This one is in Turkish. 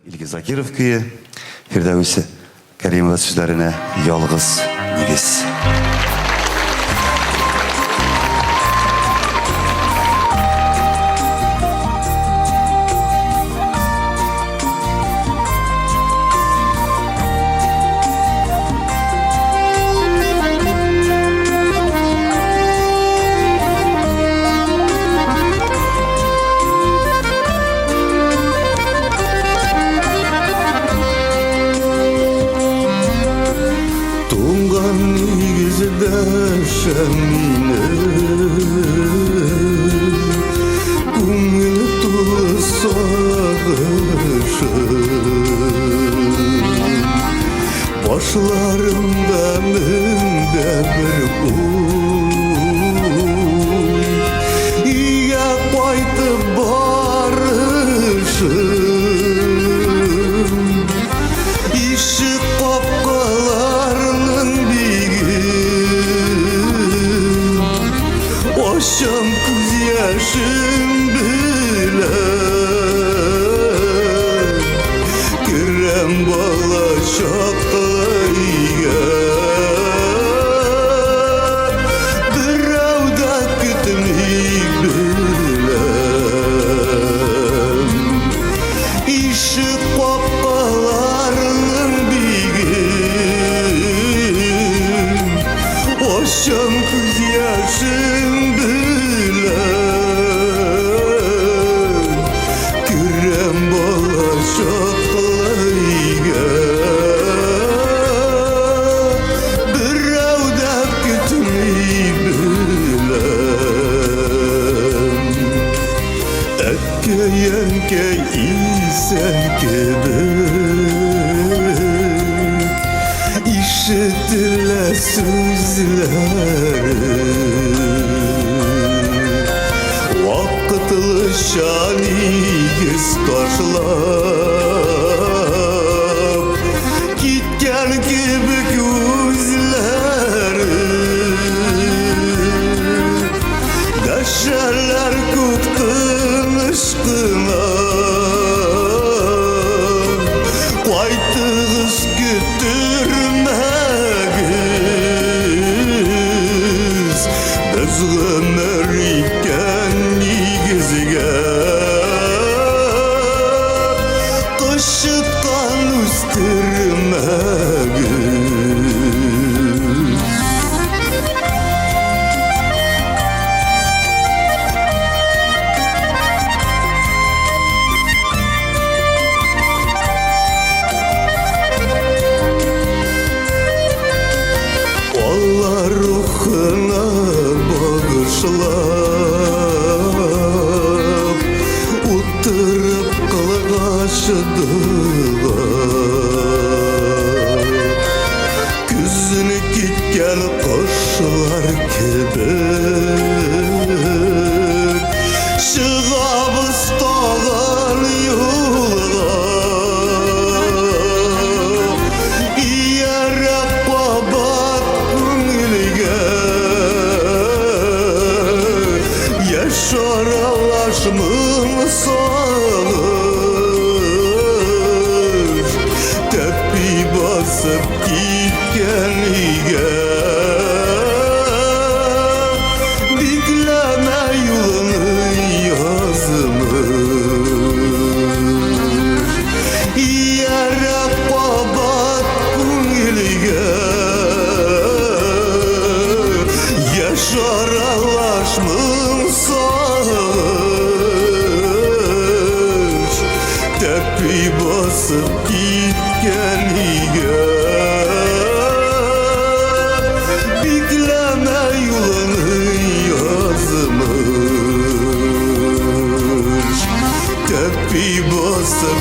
İlgiz Zakirov kıyı, Firdevsi Kerimova sözlerine Yalğız Nigiz. Şemine Kumil sağışım Başlarımda mümde bir uy İye koydu barışım İşi kopkalarının Oşam kız yaşım bile Kirem bala şaklayga Biravda kütmik bilem İşi kopkalarının bigim Oşam kız yaşım Yenke isen kebek İşitile sözleri Vakıtlı şanigiz taşlap Gitken gibi gözleri Deşerler kuktun aşkına Qaytığız kütürmegiz Biz ömür iken nigizge Kışıttan üstürmegiz Ruhuna bağışlap Uttırıp kılgaşıdılar Küzünü gitken koşular kebek Şığabız dağlar yolga İyerek babat Yaşaralaşmın sağır Tepi basıp gitken ige Bikleme yolunu yazmış Yerek babat kunilge Yaşaralaşmın sağır Tepi basıp gitken ige Bikleme yolunu yazmış Tepi basıp